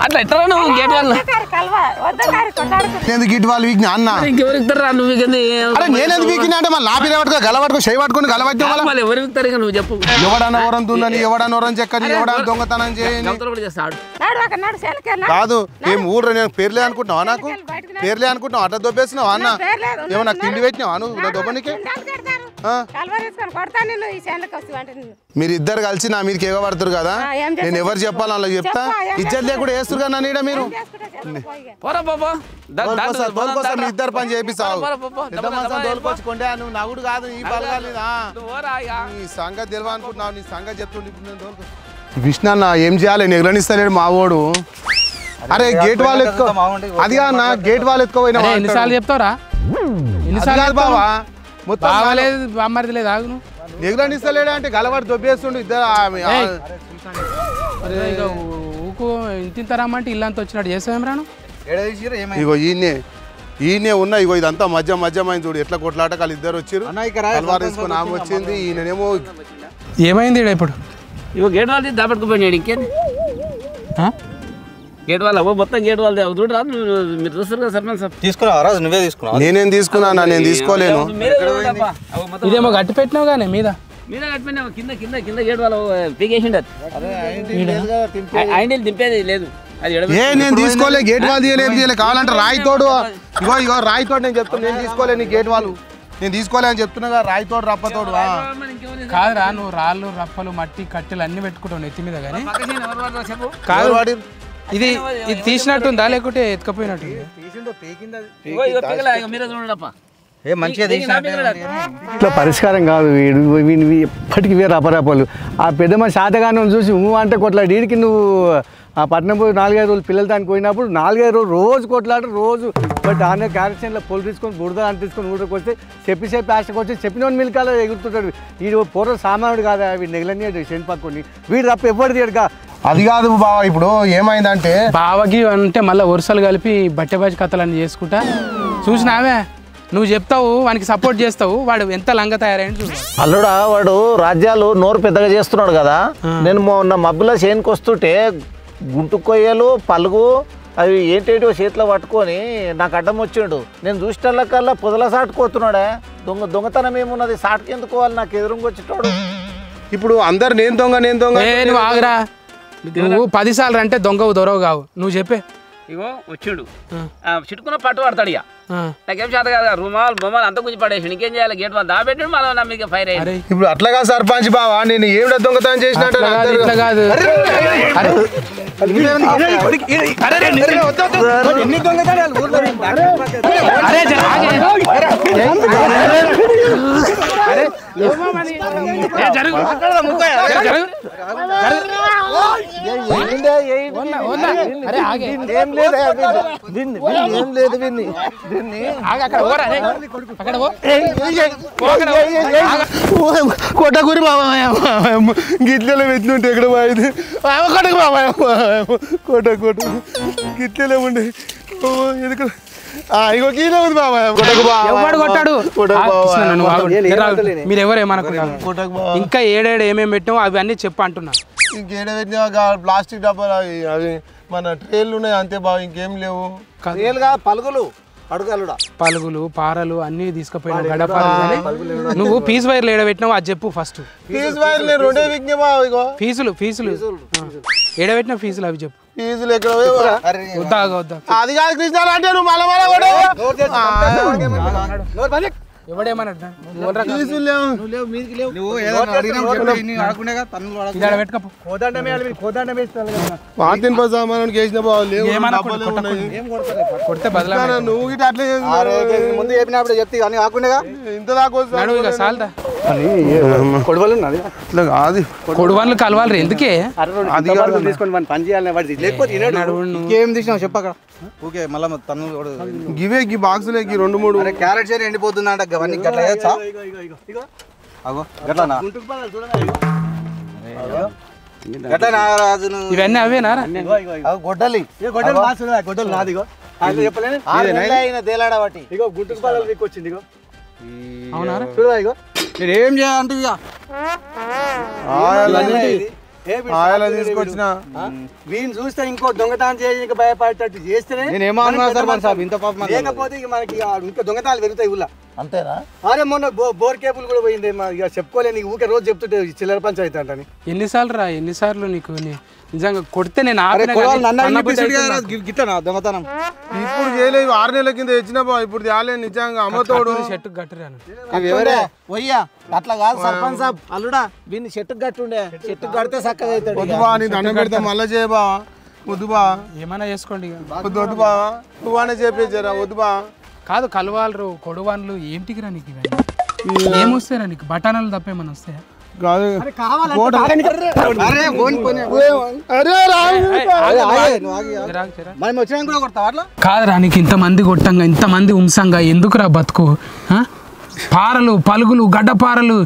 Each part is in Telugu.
అట్లా ఎట్లా నువ్వు గేట్ వాళ్ళు గిట్ వాళ్ళు వీక్ అన్న ఇంకెవరు ఇస్తారా నువ్వు నేనేది వీకినా అంటే మళ్ళీ లాపి పట్టుకో గలబట్టుకో చేయి పట్టుకుని గలబట్టి ఎవరు ఇస్తారు నువ్వు చెప్పు ఎవడన్నా వరం తుందని ఎవడన్నా వరం చెక్కని ఎవడన్నా దొంగతనం చేయని కాదు ఏం ఊర్లో నేను పేర్లే అనుకుంటున్నావా నాకు పేర్లే అనుకుంటున్నావు అట్లా దొబ్బేసినావు అన్న ఏమో నాకు తిండి పెట్టినావా నువ్వు నా దొబ్బనికి మీరు ఇద్దరు కలిసి నా మీదకి ఎగబడతారు కదా నేను ఎవరు చెప్పాలి అలా చెప్తా ఇజ్జత్ లేకుండా వేస్తారు కదా నన్ను మీరు మీ ఇద్దరు పని చేపిస్తావు దోలుకొచ్చుకుంటే నువ్వు నవ్వుడు కాదు ఈ బలగాలేదా నీ సంగతి తెలియ అనుకుంటున్నావు నీ సంగతి చెప్తుండే విష్ణు అన్న ఏం చేయాలి నిగలనిస్తలేడు మావోడు అరే గేట్ వాళ్ళు ఎత్తుకో అది అన్న గేట్ వాళ్ళు ఎత్తుకోపోయినా ఎన్నిసార్లు చెప్తారా ఎన్నిసార్లు బావా మొత్తం నిగలనిస్తలేడు అంటే గలవాడు దొబ్బేస్తుండు ఇద్దరు ఊకు ఇంత రమ్మంటే ఇల్లంతా వచ్చినట్టు చేసాం రాను ఇగో ఈయనే ఉన్నా ఇగో ఇదంతా మధ్యమైంది చూడు ఎట్లా కొట్లాట వాళ్ళు ఇద్దరు వచ్చారు తలవారు తీసుకొని ఆమె వచ్చింది ఈయనేమో ఏమైంది ఇప్పుడు ఇగో గేట్ వాళ్ళు దాపెట్టుకుపోయినాడు ఇంకేంది గేట్ వాళ్ళ మొత్తం గేట్ వాళ్ళు చూడరా మీరు చూస్తారు కదా సర్పంచ్ సార్ తీసుకురా రాజు నువ్వే తీసుకున్నావు నేనేం తీసుకున్నా నేను తీసుకోలేను ఇదేమో గట్టి పెట్టినావు కానీ మీద కట్టిపోయినావు కింద కింద కింద గేట్ వాళ్ళు పీకేసిండు ఆయన దింపేది లేదు నేను తీసుకోలే గేట్ వాళ్ళు తీయలేదు కావాలంటే రాయితోడు ఇగో రాయితోడు నేను చెప్తాను నేను తీసుకోలే నీ గేట్ వాళ్ళు నేను తీసుకోలే అని చెప్తున్నా రాయితోడు రప్పతోడు కాదురా నువ్వు రాళ్ళు రప్పలు మట్టి కట్టెలు అన్ని పెట్టుకుంటావు నెత్తి మీద కానీ కాదు ఇది తీసినట్టుందా లేకుంటే ఎత్తుకపోయినట్టు ఇట్లా పరిష్కారం కాదు ఎప్పటికీ వేరే అపరాపాలు ఆ పెద్ద మనిషి శాతగానే చూసి అంటే కొట్లాడు వీడికి నువ్వు ఆ పట్నం పోయి 4-5 రోజులు పిల్లలు దానికి పోయినప్పుడు 4-5 రోజులు రోజు కొట్లాడు రోజు బట్ ఆనే క్యారెక్షన్లో పొలు తీసుకొని బుడద అంటించుకొని ఊరికి వస్తే చెప్పి ఆశకు వచ్చి చెప్పిన మిల్కాలో ఎగురుతుంటాడు వీడు పూర్వ సామానుడు కాదా వీడు నెగలన్నీ శని పక్కని వీడు తప్ప ఎవరు తీయడుగా అది కాదు బావ ఇప్పుడు ఏమైందంటే బావకి అంటే మళ్ళీ వరుసలు కలిపి బట్టెబాజీ కథలన్నీ చేసుకుంటా చూసినావే నువ్వు చెప్తావు వానికి సపోర్ట్ చేస్తావు వాడు ఎంత లంగ తయారైంది చూడు అల్లుడా వాడు రాజ్యాలు నోరు పెద్దగా చేస్తున్నాడు కదా నేను మొన్న మబ్బులో చేనుకు వస్తుంటే గుంటు కొయ్యలు పలుగు అవి ఏంటేటో చేతిలో పట్టుకొని నాకు అడ్డం వచ్చిండు నేను చూసినకల్లా పొదల సాటుకోతున్నాడే దొంగతనం ఏమున్నది సాటుకి ఎందుకోవాలి నాకు ఎదురుగా వచ్చేటోడు ఇప్పుడు అందరు నేను దొంగ నువ్వు ఆగరా నువ్వు 10 సార్లు అంటే దొంగవు దొరవు కావు నువ్వు చెప్పే ఇగో వచ్చిండు చిట్టుకున్న పట్టు పడతాడు ఇక నాకేం చేత కదా రుమాలు బొమ్మలు అంత గురించి పడేసి ఇంకేం చేయాలి గేట్ వాళ్ళు దాపెట్టి మళ్ళీ నా మీకు ఫైర్ అయ్యి ఇప్పుడు అట్లాగా సర్పంచ్ బావా నేను ఏమిటో దొంగతనం చేసినట్టు కాదు కొట్టకూరి బాబా గిట్లలో పెట్టినట్టు ఎక్కడ పోయింది కొట్టకు బాబా కొట్ట గిట్లలో ఉండే ఎందుకు ఇగో గీనే ఉంది బాబా కొట్టాడు మీరు ఎవరేమనుకున్నారు ఇంకా ఏడేడు ఏమేమి పెట్టావు అవి అన్నీ చెప్పు అంటున్నా ఇంకేడ పెట్టినా ప్లాస్టిక్ డబ్బాలు అవి మన ట్రేలు ఉన్నాయి అంతే బాబు ఇంకేం లేవు పలుగులు పారలు అన్ని తీసుకుపోయినావు గడపాలు నువ్వు ఫీజు వైర్లు ఏడబెట్టినావు అది చెప్పు ఫస్ట్ ఫీజులు ఏడబెట్టిన ఫీజులు అవి చెప్పు ఫీజులు ఎక్కడ వద్దా వద్దా అది కాదు కృష్ణ అంటే నువ్వు మళ్ళీ ఎవడేమన్నా కొడితే బదులు నువ్వు అట్లే ముందు చెప్పినప్పుడు చెప్తే కానీ కాకుండా ఇంత దాకా సాల్దా కొడువన్లు కలవాలి ఎందుకే తీసుకొని పని చేయాలి ఏం తీసినావు చెప్పక ఓకే మళ్ళీ తను గివే బాక్సులే 2-3 క్యారెట్ చేరి ఎండిపోతుందా అంటే అవన్నీ గట్లా వేయచ్చా గట్లనా ఇవన్నీ అవేనా గొడ్డలి గొడ్డలు నాదిగో తేలాడబట్టి ఇగో గుంటుకు పాదాలు మీకు వచ్చింది ఇగో అవునా చూడదా ఇగో నేను ఏం చేయాలంటే ఆయలా తీసుకొచ్చిన వీని చూస్తే ఇంకో దొంగతనం చేసి ఇంకా భయపడేటట్టు చేస్తేనే లేకపోతే ఇక మనకి ఇంకా దొంగతనాలు పెరుగుతాయి ఊళ్ళో. అంతేనా? అరే మొన్న బోర్ కేబుల్ కూడా పోయింది, ఇక చెప్పుకోలేని ఊకే రోజు చెప్తుంటే చిల్లర పంచాయతీ అంటని. ఎన్నిసార్లు నీకు నిజంగా కొడితే నేను దొంగతనం ఇప్పుడు చేయలేదు, 6 నెలల కింద తెచ్చిన బా, ఇప్పుడు తేలే నిజంగా అమ్మతోడు. చెట్టు గట్టురాను పోయ్యా అట్లా కాదు సర్పంచ్ సాబ్ అల్లుడా, వీడిని చెట్టుకు కట్టుండే, చెట్టుకు కడితే చక్కగా అవుతాడు. వద్దు బా, నీ దండం పెడతా మళ్ళా చేయబా. వద్దు బా, ఏమైనా చేసుకోండి. వద్దు వద్దు బా, నువ్వనే చెప్పేసారా. వద్దు బా. కాదు కలువాళ్ళు కొడువాన్లు ఏంటికిరా నీకు ఇవన్నీ? ఏమొస్తారా నీకు? బఠానాలు తప్పేమన్నా వస్తాయా? కాదురా నీకు ఇంతమంది కొట్టంగా ఇంతమంది ఉంసంగా ఎందుకురా బతుకు? పారలు పలుగులు గడ్డపారలు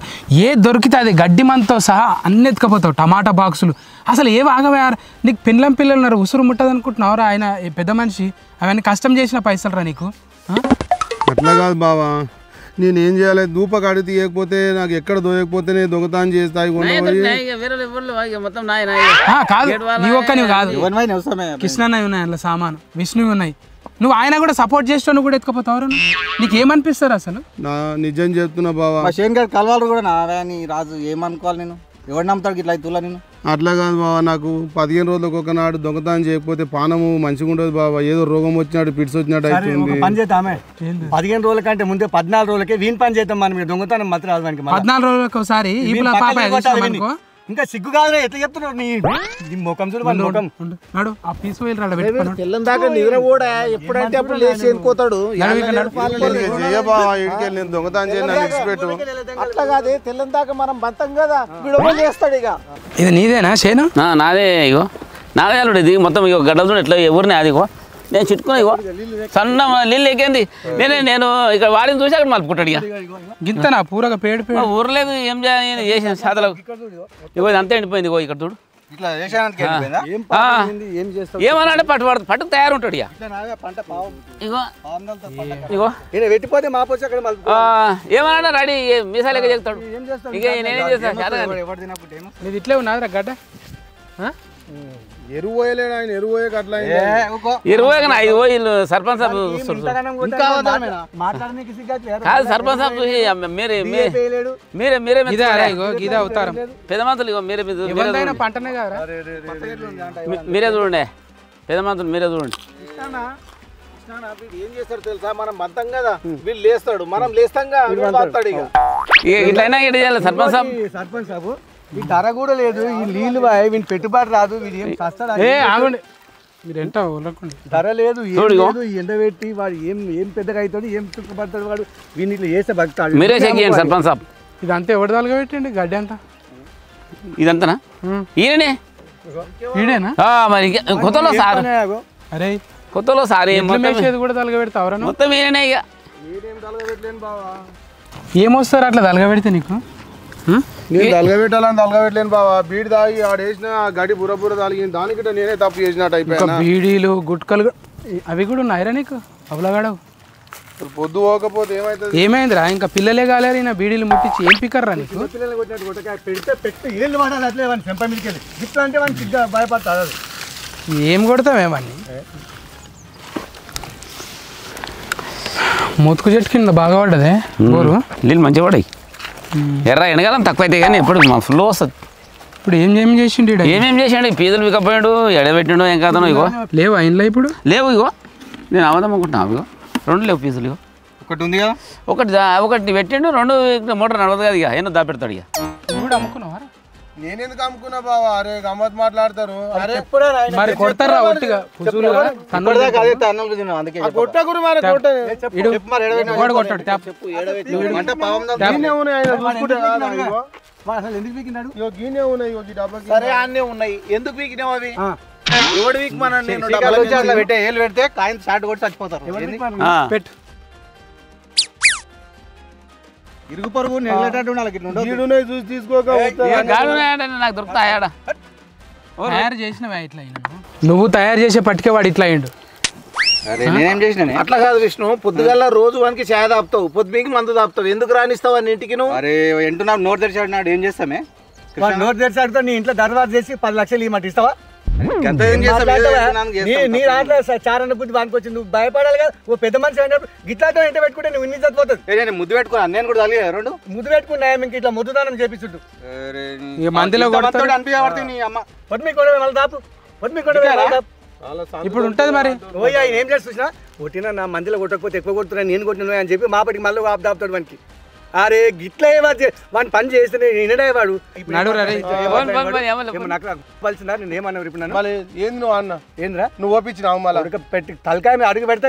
ఏ దొరికితే అది గడ్డి మంతో సహా అన్ని ఎత్తుకపోతావు. టమాటా బాక్సులు అసలు ఏ బాగా నీకు పిల్లలు ఉన్నారు, ఉసురు ముట్టదు అనుకుంటున్నావురా? ఆయన పెద్ద మనిషి, అవన్నీ కష్టం చేసిన పైసలు రా నీకు. అట్లా కాదు బావా, నేనేం చేయాలి? దూప కడిగి తీయకపోతే నాకు ఎక్కడ దోయకపోతే నేను దొంగతనం చేస్తాయి. కాదు నీ ఒక్కనివి కాదు, కృష్ణన్నవి ఉన్నాయి అందులో సామాను, విష్ణువి ఉన్నాయి. నువ్వు ఆయన కూడా సపోర్ట్ చేస్తావు, నువ్వు కూడా ఎత్తుకపోతావు. నీకు ఏమనిపిస్తారు అసలు? నా నిజం చెప్తున్నా బావా. శేన్ గారు కలవాలి కూడా నారాయణ రాజు ఏమనుకోవాలి? నేను ఎవరు నమ్ముతాడు ఇట్లా అవుతున్నా? నేను అట్లా కాదు బావా, నాకు 15 రోజులకు ఒకనాడు దొంగతనం చేయకపోతే పానము మంచిగా ఉండదు బావా. ఏదో రోగం వచ్చినాడు, పిడిసి వచ్చినట్టు అవుతుంది. పని చేద్దామే 15 రోజుల కంటే ముందే 14 రోజులకే వీని పని చేద్దాం. మనం దొంగతనం మాత్రం రాదు మనకి. 14 రోజులకు ఒకసారి ఇంకా సిగ్గు కాదు. ఎట్లా చెప్తున్నావు? నీ ముఖం చూడు, మన ముఖం తెల్లం దాకా నిద్ర కూడా ఎప్పుడంటే అప్పుడు లేచి వెళ్ళిపోతాడు. దొంగతనం చేయాలి అట్లా కాదే, తెల్లం దాకా మనం బంతం కదా, విడవలు చేస్తాడు. ఇక ఇది నీదేనా చేను? నాదే. ఇగో నాదే అల్లుడు. ఇది మొత్తం ఇగో గడ్డలు ఎట్లా ఎవరిని అది ఇగో నేను చిట్టుకున్నా. ఇగో సన్న నీళ్ళు ఎక్కింది. నేను ఇక్కడ వాడిని చూసి అక్కడ మలుపుకుంటాడు. ఇక గింతనా పూరగా పేడు ఊరలేదు ఏం చేయాలి చేసిన శాతలకు. ఇగో ఇది అంతా ఎండిపోయింది. ఇగో ఇక్కడ చూడు ఏమన్నా పట్టు తయారుంటాడు. ఇగో ఇగో పెట్టిపోతే మాపోతే ఏమన్నా రెడీ మీసాలు ఎక్క చెప్తాడు. ఇక నేనేం చేస్తాను ఇట్లే ఉన్నది గడ్డ. ఎరువు పోయలేడు ఆయన, ఎరువు పోయక అట్లా ఎరువు వీళ్ళు సర్పంచ్ సాబ్ కాదు. సర్పంచ్ సాబ్ చూసి మీరే అవుతారు పెద్ద మంతులు. ఇగో మీరే పంటనే కదా, మీరే చూడండి. పెద్ద మంతులు మీరే చూడండి. ఏం చేస్తాడు తెలుసా? మనం బంతం కదా, వీళ్ళు లేస్తాడు, మనం లేస్తాంగా ఇట్లయినా ఇటు చేయాలి. సర్పంచ్ సాబు ఈ ధర కూడా లేదు, ఈ నీళ్ళు వీని పెట్టుబడి రాదు, వీడు ఏం కష్టాలు. ఆగండి మీరు ఎంత ధర లేదు, ఎండ పెట్టి వాడు ఏం పెద్దగా అవుతాడు, ఏం చుక్కపడతాడు వాడు. వీని ఇట్లా చేస్తే బతాడు. మీరే చెక్ చేయండి సర్పంచ్ సాబ్. ఇదంతా ఎవరి దాలుగా పెట్టండి గడ్డి అంతా? ఇదంతానా? ఈయననే ఈడేనా? మరి కొత్తలో సార్, అరే కొత్తలో సార్ కూడా తలగా పెడతావరా? మొత్తం ఈయననే. ఇక ఏమొస్తారు అట్లా తలగా పెడితే నీకు? నేను తలగబెట్టాలని తలగబెట్టలేను బావా. బీడి తాగి ఆడేసిన గడి బుర్ర తాగిన దానికి నేనే తప్పు చేసినట్టు అయిపోయినా. బీడీలు గుట్కలు అవి కూడా ఉన్నాయిరా నీకు? అవలగాడవు పొద్దు పోకపోతే ఏమైతుంది? ఏమైందిరా? ఇంకా పిల్లలే కాలేరు, ఈయన బీడీలు ముట్టించి ఏం పిక్కర్రా నీకు? ఏం కొడతామేమని? మూతుకు చెట్టు కింద బాగా పడ్డదే బోరు. నీళ్ళు మంచిగా పడాయి. ఎర్ర ఎండకాలం తక్కువ అయితే కానీ ఎప్పుడు మా ఫుల్ వస్తుంది. ఇప్పుడు ఏం చేసిండు? ఏమేం చేసాడు? పీదలు వికపోయాడు, ఎడబెట్టిండు, ఏం కాదనో. ఇగో లేవు ఇంట్లో ఇప్పుడు లేవు. ఇగో నేను అవదాం అనుకుంటున్నా. ఇగో 2 లేవు పీసులు. ఇగో ఒకటి ఉంది కదా, ఒకటి పెట్టిండు, 2 మోటార్ నడవదు కదా. ఇక ఏమో దాపెడతాడు. ఇక అమ్ముకున్నావా? నేనెందుకు అమ్ముకున్నా బావా? అరే గమ్మత్ మాట్లాడతారు. మరి కొడతారా ఒట్టిగా ఉన్నాయి. ఎందుకు పీకినావు అవి? ఎవడు వీక్ మన పెడితే ఏళ్ళు పెడితే కాయలు షార్ట్ కొట్టి చచ్చిపోతారు. పెట్టు ఇరుగు పరుగు చూసి తీసుకోక నాకు దొరుకుతాయాడ. తయారు చేసినవా ఇట్లా? నువ్వు తయారు చేసే పట్టుకే వాడు ఇట్లా అయ్యిండు. నేనేం చేసిన? అట్లా కాదు విష్ణు, పొద్దుగల్లా రోజు వానికి ఛాయ్ తాపుతావు, పొద్దుకి మందు తాపుతావు, ఎందుకు రానిస్తావు అని ఇంటికి నువ్వు? అరే ఎంటున్నా నోరు తెరిచాడు నాడు ఏం చేస్తామే? నోట్ తెరిచాడుతో నీ ఇంట్లో దర్వాజు చేసి 10 లక్షలు ఇవ్వమంటే ఇస్తావా? నీ దాంట్లో చారన్న బుద్ధి వానికి నువ్వు భయపడాలి కదా. ఓ పెద్ద మనిషి అయినప్పుడు గిట్లాతో ఇంట పెట్టుకుంటే నువ్వు ఇన్ని చచ్చిపోతుంది. ముద్దు పెట్టుకున్నా నేను కూడా తల్లి 2 ముద్దు పెట్టుకున్నా ఇంక ఇట్లా ముద్దుదానం చేపించుంటు మందిలో ఇప్పుడు ఉంటుంది మరి. ఓయ్యా ఏం చేసి చూసినా కొట్టినా నా మందిలో కొట్టకపోతే ఎక్కువ కొడుతున్నా నేను కొట్టిన అని చెప్పి మాపటికి మళ్ళీ ఆపుతాడు వానికి. అరే గిట్లా వాడిని పని చేస్తే నిన్నడే వాడు పలిసిందా నేను ఏమన్నా ఇప్పుడు నన్ను ఏంది నువ్వు అన్న ఏంద్రా నువ్వు ఓపించినావు మళ్ళీ పెట్టి తలకాయ అడుగు పెడితే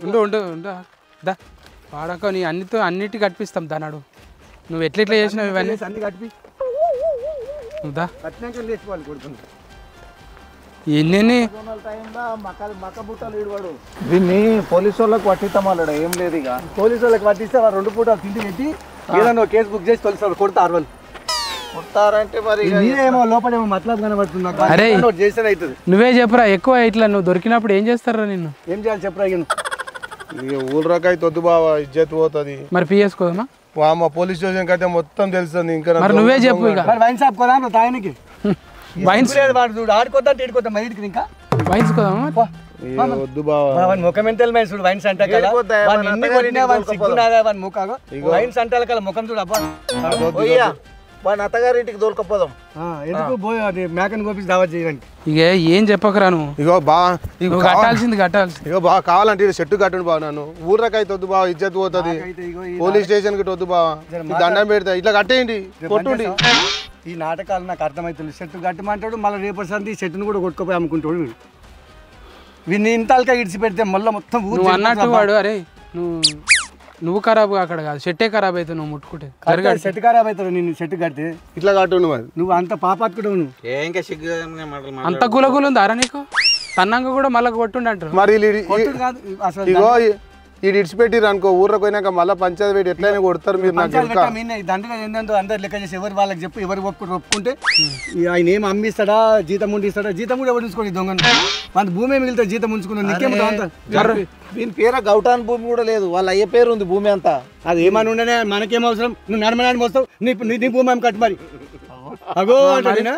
ఉండు ఉండు ఉండు దా వాడక నీ అన్నిటి కట్టిస్తాం దానాడు. నువ్వు ఎట్లా చేసినావు ఇవన్నీ అన్ని కట్టిపి నువ్వు దా కట్టినాక లేచిపోవాలి కొడుకుని. ఎన్ని దీన్ని పోలీసు వాళ్ళకి పట్టిస్తామన్నాడు. ఏం లేదు ఇక పోలీసు వాళ్ళకి పట్టిస్తే 2 పూటలు తిండి పెట్టి ఏదన్నా కేసు బుక్ చేసి తొలిసారు కొడతారు వాళ్ళు. కొడతారంటే మరి మీరేమో లోపలేమో మతలబ్ కనబడుతున్నా చేస్తే అవుతుంది. నువ్వే చెప్పురా ఎక్కువ ఇట్లా నువ్వు దొరికినప్పుడు ఏం చేస్తారా నిన్ను? ఏం చేయాలి చెప్పరా? ఊళ్ళకైతే వద్దు బావా ఇజ్జత్ పోతుంది. మరి పిఎస్కోదమ్మా మా పోలీస్ స్టేషన్ అయితే మొత్తం తెలుస్తుంది. ఇంకా మరి నువ్వే చెప్పు ఇక. వైన్ షాప్ కోదా తాయనికి వైన్స్ వాడు ఆడుకోద్దా ఇటుకోద్దా మైడికి ఇంకా వైన్స్ కోదామా వద్దు బావా ముఖం ఎంత చూడు వైన్స్ అంటే ముఖం వైన్స్ అంటే ముఖం చూడు అబ్బా. వాడిని అత్తగారింటికి దొరకపోదాం. ఎందుకు పోయి మేకని కోపించి దావా చేయడానికి. ఇక ఏం చెప్పకరా నువ్వు. ఇగో బా కట్టాల్సింది ఇగో బాగా కావాలంటే చెట్టు కట్టండి బావ. నన్ను ఊర్లకైతే వద్దు బావ ఇజ్జత్ పోతుంది. పోలీస్ స్టేషన్ కి వద్దు బావ. దండం పెడతా ఇట్లా కట్టేయండి కొట్టుండి. ఈ నాటకాలు నాకు అర్థమవుతుంది. చెట్టు కట్టమంటాడు మళ్ళీ రేపటి సంది ఈ చెట్టును కూడా కొట్టుకుపోయి అమ్ముకుంటాడు వీడు. వీడిని ఇంతల్కా ఇడిచి పెడితే మళ్ళీ మొత్తం నువ్వు అన్నట్టు వాడు అరే నువ్వు ఖరాబ్ అక్కడ కాదు చెట్టే ఖరాబ్ అవుతావు నువ్వు ముట్టుకుంటే. చెట్టు ఖరాబ్ అవుతాడు నేను చెట్టు కడితే ఇట్లా కట్టుండి మరి. నువ్వు అంత పాపాత్కుడు నువ్వు. ఇంకా సిగ్గు అంత గులగులు ఉంది అరా నీకు తన్నంగా కూడా మళ్ళీ కొట్టుండి అంటారు. మరి కాదు అసలు ఇగో ఇది ఇడిచిపెట్టిరు అనుకో ఊర్లోకి పోయినాక మళ్ళీ పంచాయతీ పెట్టి ఎట్లయినా కొడతారు మీరు. దండగా ఏంటంటే అందరు లెక్క చేసి ఎవరు వాళ్ళకి చెప్పు ఎవరు ఒప్పుకుంటే ఆయన ఏం అమ్మిస్తాడా జీతం ఉండిస్తాడా? జీతం కూడా ఎవరు ఉంచుకోండి దొంగ మన భూమి మిగిలితే జీతం ఉంచుకున్నాను నీకేమో. దీని పేరు గౌటాన్ భూమి కూడా లేదు. వాళ్ళ అయ్యే పేరు ఉంది భూమి అంతా. అది ఏమని ఉండనే మనకేం అవసరం? నువ్వు నడమడానికి వస్తావు నీ భూమి ఆమె కట్టు మరి. అగో అంటాడినా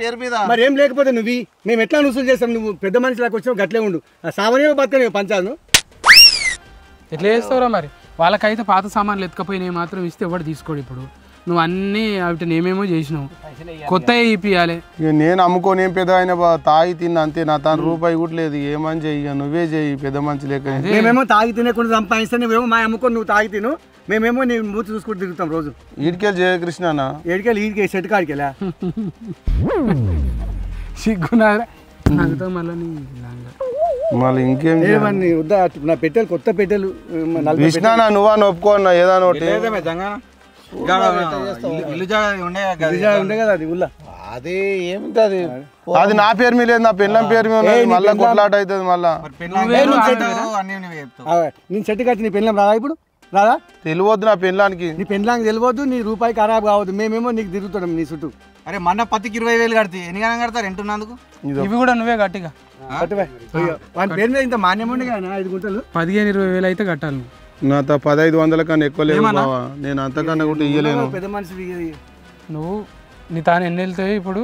పేరు మీద మరి ఏం లేకపోతే నువ్వు మేము ఎట్లా వసూలు చేస్తాం? నువ్వు పెద్ద మనిషిలాగా వచ్చావు గట్లే ఉండు. సామాన్య బతకనే పంచాను ఎట్లా చేస్తావురా మరి? వాళ్ళకైతే పాత సామాన్లు ఎత్తుకపోయినాయి మాత్రం ఇస్తే ఎవరు తీసుకోడు. ఇప్పుడు నువ్వు అన్నీ వాటిని ఏమేమో చేసినావు కొత్త ఇప్పియాలి. ఇక నేను అమ్ముకొని ఏం పెద్ద అయినా తాగి తిన్నా అంతే. నా తన రూపాయి కూడా లేదు. ఏమని చెయ్యి నువ్వే చెయ్యి పెద్ద మంచి లేక. మేమేమో తాగి తినకుండా సంపాదిస్తే నువ్వేమో మా అమ్ముకొని నువ్వు తాగి తిను మేమేమో నీ మూతి చూసుకుంటూ తిరుగుతాం రోజు. ఈడికెళ్ళి జయకృష్ణ ఏడికెళ్ళి ఈడికి చెట్టు కాడికెళ్ళా సిగ్గున్నారా మళ్ళీ ఇంకేం వద్దా నా పెట్టెలు కొత్త పెట్టెలు కృష్ణ నువ్వా ఒప్పుకోన్నా ఏదైనా ఉండే కదా అది ఊళ్ళో. అది ఏమిటది అది నా పేరు మీద లేదు నా పెళ్ళం పేరు మీద మళ్ళీ కొట్లాట అవుతుంది. మళ్ళా నేను చెట్టు కట్టి నీ పెళ్ళం రాదా ఇప్పుడు? రాదా? తెలియవద్దు నా పెళ్ళానికి. నీ పెళ్ళానికి తెలియవద్దు నీ రూపాయి ఖరాబ్ కావద్దు. మేమేమో నీకు తిరుగుతాం నీ చుట్టూ. అరే మన పత్తికి 20,000 కడితే ఎన్ని గణం కడతారు ఎంటున్నందుకు? ఇవి కూడా నువ్వే గట్టిగా వాని పేరు మీద ఇంత మాన్యం ఉండే కదా 5 గుంటలు 15,000-20,000 అయితే కట్టాలి. నాతో 1500 కన్నా ఎక్కువ లేదు బావా. నేను అంతకన్నా కూడా ఇయ్యలేను. పెద్ద మనిషి నువ్వు నీ తాను ఎన్ని వెళ్తాయి ఇప్పుడు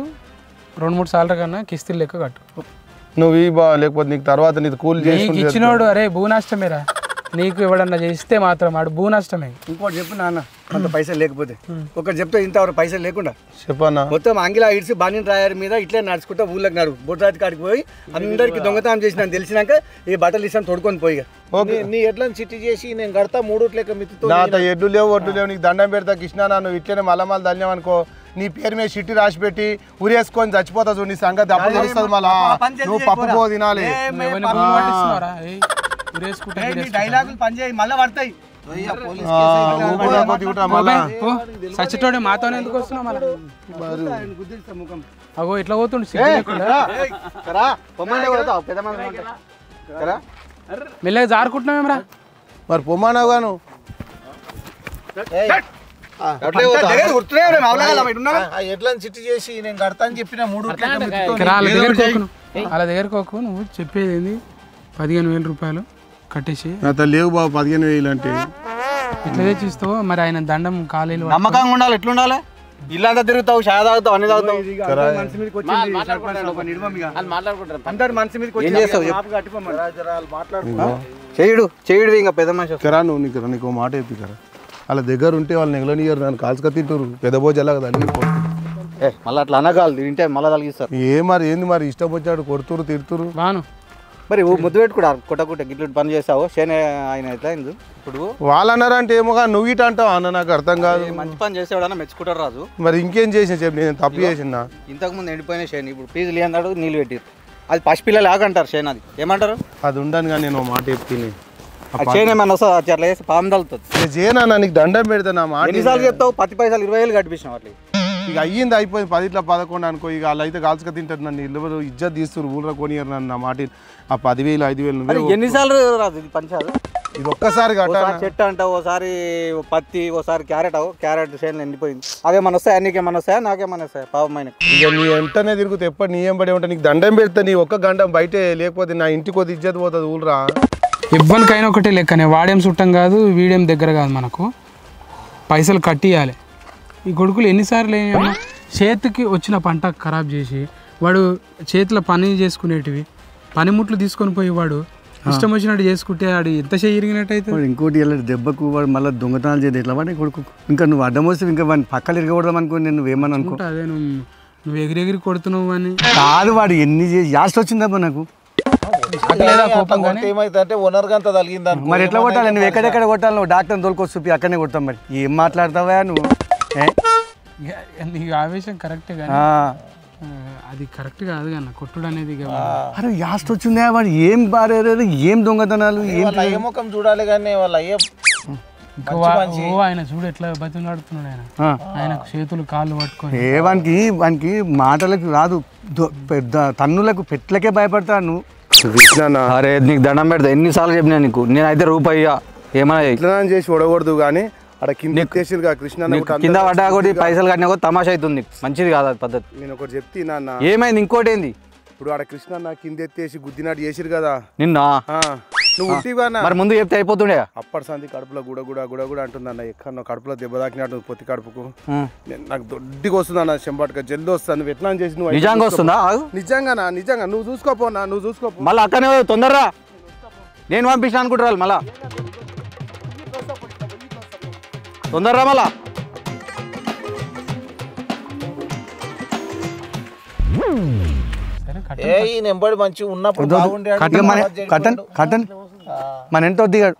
2-3 సార్లు కన్నా కిస్తీలు లెక్క కట్టు. నువ్వు ఈ బా లేకపోతే నీకు తర్వాత నీకు కూల్ చేసి ఇచ్చినోడు అరే భూ నష్టమేరా. నీకు ఎవడన్నా చేస్తే మాత్రం ఆడు భూ నష్టమే. ఇంకోటి చెప్పు నాన్న అంత పైసలు లేకపోతే ఒకటి చెప్తే ఇంతవరకు పైసలు లేకుండా చెప్పన్నా మొత్తం అంగిలా ఇడిచి బాణి డ్రాయర్ మీద ఇట్లే నడుచుకుంటా ఊళ్ళకి నడు బొట్రాతి కాడికి పోయి అందరికి దొంగతనం చేసిన తెలిసినాక ఈ బట్టలు ఇస్తాను తొడుకొని పోయి నీ ఎడ్లను చిట్టి చేసి నేను కడతా 3 లెక్క మిత్తుతో. నాతో ఎడ్లు లేవు ఒడ్లు లేవు నీకు దండం పెడతా కృష్ణ. నువ్వు ఇట్లనే మళ్ళీ ధన్యం అనుకో నీ పేరు మీద చిట్టి రాసి పెట్టి ఉరేసుకొని చచ్చిపోతా చూడు. నీ సంగతి అప్పుడు తెలుస్తుంది. మళ్ళా నువ్వు పప్పు పో తినాలి. డైలాగులు పని చేయి మళ్ళీ పడతాయి. సచ్చిటోడే మాతోనే ఎందుకు వస్తున్నావు మళ్ళీ? అగో ఇట్లా పోతుండు మెల్లగా జారుకుంటున్నామేమరా. మరి పొమ్మానావు గాను ఎడ్లను చిట్టి చేసి నేను కడతా అని చెప్పిన 3 వాళ్ళ దగ్గరకు నువ్వు చెప్పేది ఏంది? 15,000 రూపాయలు కట్టేసి నాతో లేవు బాబు 15,000 అంటే ఎట్లా తెచ్చిస్తావో మరి ఆయన దండం కాలేలు నమ్మకంగా ఉండాలి. ఎట్లుండాలి? ఇల్లంతా తిరుగుతావు, షాయ తాగుతావు, అన్ని తాగుతావు. మనసు మీదకి వచ్చింది అందరు మనసు మీదకి ఏం చేస్తావు? చేయుడు ఇంకా పెద్ద మనిషి కరా నువ్వు నీకు మాట చెప్పి కరా వాళ్ళ దగ్గర ఉంటే వాళ్ళు నెగలనియరు నన్ను కాల్చుక తింటారు పెద్ద భోజల్లా కదా అన్ని మళ్ళీ అట్లా అనగాలి తింటే మళ్ళీ తలిగిస్తారు. ఏంది మరి ఇష్టం వచ్చాడు కొడుతురు తిడుతురు బాను మరి ముద్దు పెట్టుకుడా కొట్టకుట్ట గిట్లు పని చేస్తావు శని ఆయన అయితే ఇప్పుడు వాళ్ళు అన్నారంటే ఏమోగా నువ్వు ఇట అంటావు అన్న నాకు అర్థం కాదు. మంచి పని చేసేవాడన్నా మెచ్చుకుంటారు రాజు. మరి ఇంకేం చేసిన చెప్పి నేను తప్పు చేసిన ఇంతకుముందు ఎండిపోయిన శని ఇప్పుడు ఫీజులు ఏందాడు నీళ్ళు పెట్టిరు. అది పసిపిల్లలు ఆగంటారు శని. అది ఏమంటారు? అది ఉండను కానీ నేను మాట చెప్తాను శని ఏమన్నా వస్తుంది అట్లా వేసి పాము తలుతుంది. చేయనా నీకు దండం పెడతా నా మాట ఎన్నిసార్లు చెప్తావు? 10 పైసలు 20,000 కట్టించాం అట్లా. ఇక అయ్యింది అయిపోయింది 10 11 అనుకో. ఇక వాళ్ళు అయితే కాల్చుక తింటారు నన్ను ఇల్లు ఇజ్జత్ తీస్తారు ఊళ్ళో కొనియరు నన్ను నా మాట. ఆ 10,000 5,000 ఎన్నిసార్లు రాదు ఇది పంచాలు? ఇది ఒక్కసారి చెట్టు అంటావు, ఓసారి పత్తి, ఓసారి క్యారెట్ అవు. క్యారెట్ చేను ఎండిపోయింది. అవేమన్నా వస్తాయా? నీకేమన్నా వస్తాయా? నాకేమన్నా వస్తాయా? పాపమైన ఇక నీ వెంటనే తిరుగుతా ఎప్పుడు నీ ఏం పడి ఉంటా. నీకు దండం పెడతా నీ ఒక్క గండం బయటే లేకపోతే నా ఇంటికి కొద్ది ఇజ్జత్ పోతుంది ఊళ్ళరా. ఇవ్వనికైనా ఒకటే లెక్కనే. వాడేం చుట్టం కాదు, వీడేం దగ్గర కాదు. మనకు పైసలు కట్టియాలి. ఈ కొడుకులు ఎన్నిసార్లు ఏమన్నా చేతికి వచ్చిన పంట ఖరాబ్ చేసి వాడు చేతిలో పని చేసుకునేటివి పనిముట్లు తీసుకొని పోయి వాడు ఇష్టం వచ్చినట్టు చేసుకుంటే వాడు ఎంత చేయరిగినట్టయితే ఇంకోటి వెళ్ళి దెబ్బకు వాడు మళ్ళీ దొంగతనాలు చేయదు ఎట్లా వాడి కొడుకు. ఇంకా నువ్వు అడ్డం వస్తే ఇంకా వాడిని పక్కలు ఇరగకూడదాం అనుకో. నేను ఏమని అనుకో అదే నువ్వు ఎగిరెగిరి కొడుతున్నావు అని కాదు. వాడు ఎన్ని చేసి యాస్ట్ వచ్చిందబ్బా నాకు. ఏమైతే ఓనర్ గంత తగిలింది. మరి ఎట్లా కొట్టాలి? నువ్వు ఎక్కడెక్కడ కొట్టాలి? నువ్వు డాక్టర్ని తోలుకొచ్చి చూపి అక్కడనే కొడతాం. మరి ఏం మాట్లాడతావా నువ్వు? నీకు ఆవేశం కరెక్ట్ కానీ అది కరెక్ట్ కాదు కన్నా కొట్టుడు అనేది. అరే యాస్ట్ వచ్చిందా? వాడు ఏం బారేది, ఏం దొంగతనాలు, ఏ ముఖం చూడాలి కానీ వాళ్ళ ఆయన చూడు ఎట్లా బతిలాడుతున్నాడు. ఆయనకు చేతులు కాళ్ళు పట్టుకొని వానికి మాటలకు రాదు, పెద్ద తన్నులకు పెట్లకే భయపడతాడు. నువ్వు అరే నీకు దండం పెడతా. ఎన్నిసార్లు చెప్పినా నీకు. నేనైతే రూపాయి ఏమైనా చేసి ఒడకూడదు కానీ అక్కడ కింద కృష్ణ కింద పడ్డా కూడా పైసలు కట్టినా కూడా తమాషా అవుతుంది. మంచిది కాదు అది పద్ధతి. నేను ఒకటి చెప్తున్నా. ఏమైంది? ఇంకోటి ఏంది? ఇప్పుడు ఆడ కృష్ణ కింద ఎత్తేసి గుద్దినాడు చేసిరు కదా నిన్న. నువ్వు ఉంటివానా? మరి ముందు చెప్తే అయిపోతుండే. అప్పటి సంది కడుపులో గుడ అంటుందన్న. ఎక్కడ కడుపులో దెబ్బ తాకినట్టు పొత్తి కడుపుకు నాకు దొడ్డికి వస్తుందన్న. చెంబాటుగా జల్ది వస్తాను. నువ్వు ఎట్లా చేసి నువ్వు నిజంగా వస్తుందా? నిజంగా నువ్వు చూసుకోపోనా? నువ్వు చూసుకోపో. మళ్ళీ అక్కనే తొందరరా నేను పంపించిన అనుకుంటారు. మళ్ళా తొందరరా మళ్ళా. నెంబడి మంచిగా ఉన్నప్పుడు కట్టన్ మన ఎంత దిగాడు.